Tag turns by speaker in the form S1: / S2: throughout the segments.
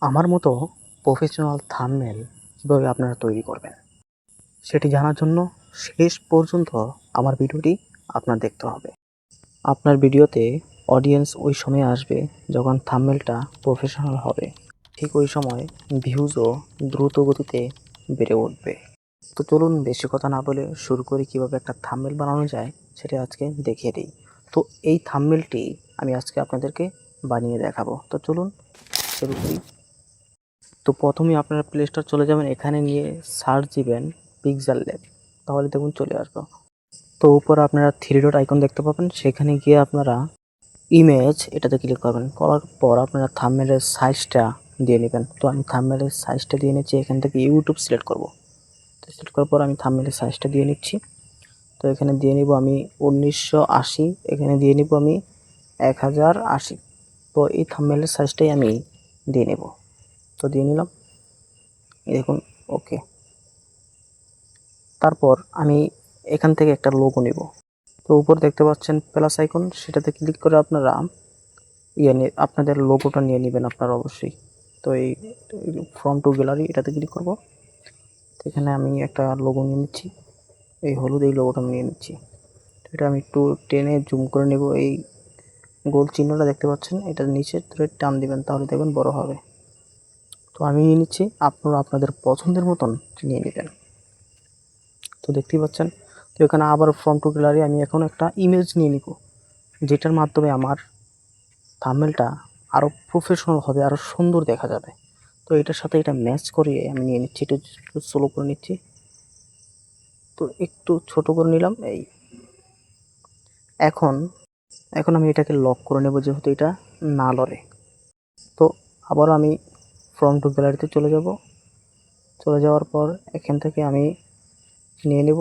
S1: আমার মতো professional thumbnail কীভাবে আপনারা তৈরি করবেন সেটি জানার জন্য শেষ পর্যন্ত আমার ভিডিওটি আপনার দেখতে হবে। আপনার ভিডিওতে অডিয়েন্স ওই সময় আসবে যখন থাম্বনেলটা প্রফেশনাল হবে, ঠিক ওই সময় ভিউজও দ্রুত গতিতে বেড়ে উঠবে। তো চলুন বেশি কথা না বলে শুরু করি কীভাবে একটা থাম্বনেল বানানো যায় সেটা আজকে দেখিয়ে দিই। তো এই থাম্বনেলটি আমি আজকে আপনাদেরকে বানিয়ে দেখাবো। তো চলুন শুরু করি। তো প্রথমেই আপনারা প্লে স্টোর চলে যাবেন, এখানে নিয়ে সার্চ দিবেন পিক্সেল ল্যাব, তাহলে দেখুন চলে আসবে। তো উপরে আপনারা থ্রি ডট আইকন দেখতে পাবেন, সেখানে গিয়ে আপনারা ইমেজ এটাতে ক্লিক করবেন। করার পর আপনারা থাম্বনেলের সাইজটা দিয়ে নেবেন। তো আমি থাম্বনেলের সাইজটা দিয়ে নিচ্ছি, এখান থেকে ইউটিউব সিলেক্ট করব। তো সিলেক্ট করার পর আমি থাম্বনেলের সাইজটা দিয়ে নিচ্ছি। তো এখানে দিয়ে নিব আমি 1980, এখানে দিয়ে নিব আমি 1080। তো এই থাম্বনেলের সাইজটাই আমি দিয়ে নেব। তো দিয়ে নিলাম, দেখুন ওকে। তারপর আমি এখান থেকে একটা লোগো নেব। তো উপর দেখতে পাচ্ছেন প্লাস আইকন, সেটাতে ক্লিক করে আপনারা আপনাদের লোগোটা নিয়ে নেবেন আপনারা অবশ্যই। তো এই ফ্রম টু গ্যালারি এটাতে ক্লিক করব। তো এখানে আমি একটা লোগো নিয়ে নিচ্ছি, এই হলুদ এই লোগোটা নিয়ে নিচ্ছি। এটা আমি একটু টেনে জুম করে নেব। এই গোল চিহ্নটা দেখতে পাচ্ছেন, এটা নিচে ধরে টান দিবেন, তাহলে দেখবেন বড় হবে। তো আমি নিয়ে নিচ্ছি, আপনারা আপনাদের পছন্দের মতন নিয়ে নেবেন। তো দেখতেই পাচ্ছেন। তো এখানে আবার ফ্রন্ট টু গ্যালারি আমি এখন একটা ইমেজ নিয়ে নিব, যেটার মাধ্যমে আমার থাম্বনেলটা আরও প্রফেশনাল হবে, আরও সুন্দর দেখা যাবে। তো এটার সাথে এটা ম্যাচ করিয়ে আমি নিয়ে নিচ্ছি, একটু স্লো করে নিচ্ছি। তো একটু ছোট করে নিলাম। এই এখন এখন আমি এটাকে লক করে নেব, যেহেতু এটা না লড়ে। তো আবার আমি ফ্রন্ট টু গ্যালারিতে চলে যাব। চলে যাওয়ার পর এখান থেকে আমি নিয়ে নেব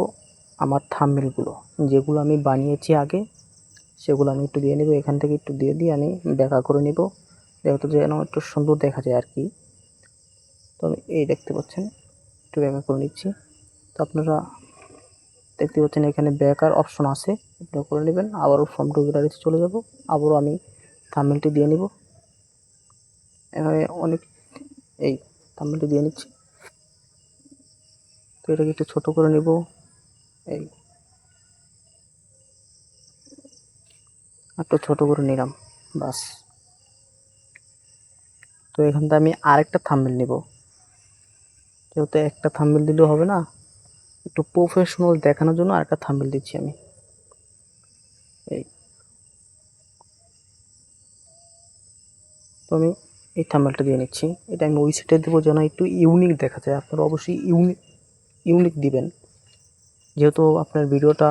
S1: আমার থাম্বনেলগুলো, যেগুলো আমি বানিয়েছি আগে, সেগুলো আমি একটু দিয়ে নেব। এখান থেকে একটু দিয়ে আমি ব্যাকা করে নেব, যেহেতু যেন একটু সুন্দর দেখা যায় আর কি। তো আমি এই দেখতে পাচ্ছেন একটু ব্যাকা করে নিচ্ছি। তো আপনারা দেখতে পাচ্ছেন এখানে ব্যাকার অপশন আছে, আপনারা করে নেবেন। আবারও ফ্রম টু গ্যালারিতে চলে যাব, আবারও আমি থাম্বনেলটি দিয়ে নেব। এখানে অনেক এই থাম্বনেলটি দিয়ে নিচ্ছি। তো এটাকে একটু ছোট করে নেব। এই একটু ছোট করে নিলাম, বাস। তো এখান থেকে আমি আরেকটা থাম্বনেল নেব, যেহেতু একটা থাম্বনেল দিলেও হবে না, একটু প্রফেশনাল দেখানোর জন্য আরেকটা থাম্বনেল দিচ্ছি আমি। এই তো আমি এই থাম্বনেলটা দিয়ে নিচ্ছি। এটা আমি ওই সাইডে দেবো যেন একটু ইউনিক দেখা যায়। আপনারা অবশ্যই ইউনিক দিবেন, যেহেতু আপনার ভিডিওটা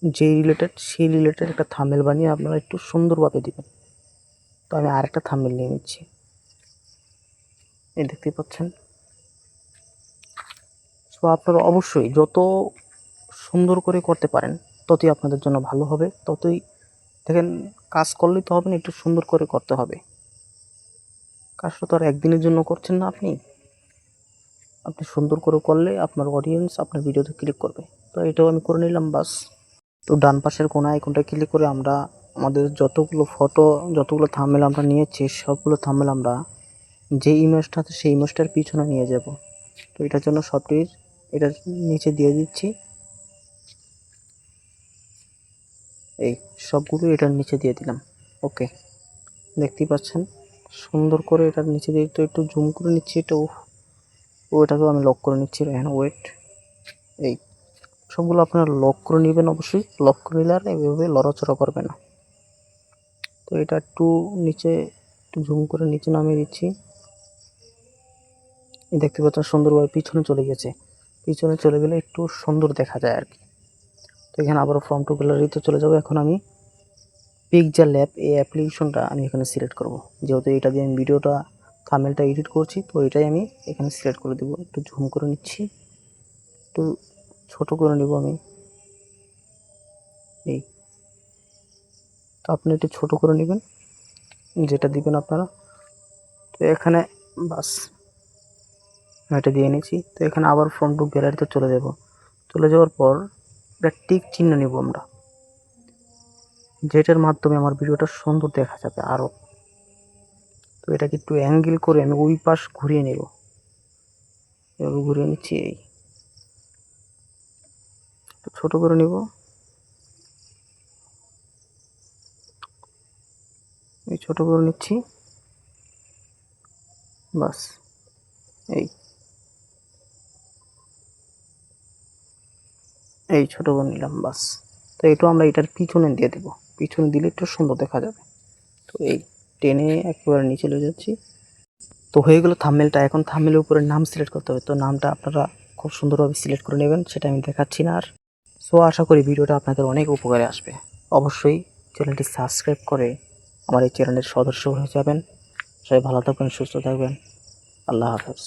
S1: যেই রিলেটেড সেই রিলেটেড একটা থাম্বনেল বানিয়ে আপনারা একটু সুন্দরভাবে দিবেন। তো আমি আরেকটা থাম্বনেল নিয়ে নিচ্ছি, এই দেখতেই পাচ্ছেন। সো আপনারা অবশ্যই যত সুন্দর করে করতে পারেন ততই আপনাদের জন্য ভালো হবে। ততই দেখেন, কাজ করলেই তো হবে না, একটু সুন্দর করে করতে হবে। কাজটা তো আর একদিনের জন্য করছেন না আপনি। আপনি সুন্দর করে করলে আপনার অডিয়েন্স আপনার ভিডিওতে ক্লিক করবে। তো এটাও আমি করে নিলাম, বাস। তো ডান পাশের কোণা আইকনটা ক্লিক করে আমরা আমাদের যতগুলো ফটো, যতগুলো থাম্বনেল আমরা নিয়েছি, সবগুলো থাম্বনেল আমরা যে ইমেজটা আছে সেই ইমেজটার পিছনে নিয়ে যাব। তো এটার জন্য সবটির এটার নিচে দিয়ে দিচ্ছি, এই সবগুলো এটার নিচে দিয়ে দিলাম। ওকে, দেখতেই পাচ্ছেন সুন্দর করে এটার নিচে দিয়ে। তো একটু জুম করে নিচ্ছি, এটা ওইটাকেও আমি লক করে নিচ্ছি। হ্যাঁ ওয়েট, এই সবগুলো আপনারা লক করে নেবেন, অবশ্যই লক করে নিলে আর এভাবে লড়াচড়া করবে না। তো এটা একটু নিচে, একটু জুম করে নিচে নামিয়ে দিচ্ছি। দেখতে পাচ্ছেন সুন্দরভাবে পিছনে চলে গেছে। পিছনে চলে গেলে একটু সুন্দর দেখা যায় আর কি। তো এখানে আবারও ফ্রম টু গ্যালারিতে চলে যাব। এখন আমি পিক্সেল ল্যাব এই অ্যাপ্লিকেশনটা আমি এখানে সিলেক্ট করব, যেহেতু এটা দিয়ে আমি ভিডিওটা থাম্বনেলটা এডিট করছি। তো এটাই আমি এখানে সিলেক্ট করে দেবো। একটু জুম করে নিচ্ছি, একটু ছোট করে নেব আমি। এই তো আপনি একটু ছোট করে নেবেন, যেটা দিবেন আপনারা। তো এখানে বাস এটা দিয়ে নিয়েছি। তো এখানে আবার ফ্রম টু গ্যালারিতে চলে যাব। চলে যাওয়ার পর একটা টিক চিহ্ন নেব আমরা, যেটার মাধ্যমে আমার ভিডিওটা সুন্দর দেখা যাবে আরও। তো এটাকে একটু অ্যাঙ্গেল করে আমি ওই পাশ ঘুরিয়ে নেব। এভাবে ঘুরিয়ে নিচ্ছি, এই একটু ছোট করে নেব, এই ছোট করে নিচ্ছি, বাস এই এই ছোট করে নিলাম, বাস। তো একটু আমরা এটার পিছনে দিয়ে দেবো, পিছনে দিলে একটু সুন্দর দেখা যাবে। তো এই টেনে একেবারে নিচে নিয়ে যাচ্ছি। তো হয়ে গেল থাম্বনেলটা। এখন থাম্বনেলের উপরে নাম সিলেক্ট করতে হবে। তো নামটা আপনারা খুব সুন্দরভাবে সিলেক্ট করে নেবেন, সেটা আমি দেখাচ্ছি না আর। সো আশা করি ভিডিওটা আপনাদের অনেক উপকারে আসবে। অবশ্যই চ্যানেলটি সাবস্ক্রাইব করে আমার এই চ্যানেলের সদস্য হয়ে যাবেন। সবাই ভালো থাকবেন, সুস্থ থাকবেন। আল্লাহ হাফেজ।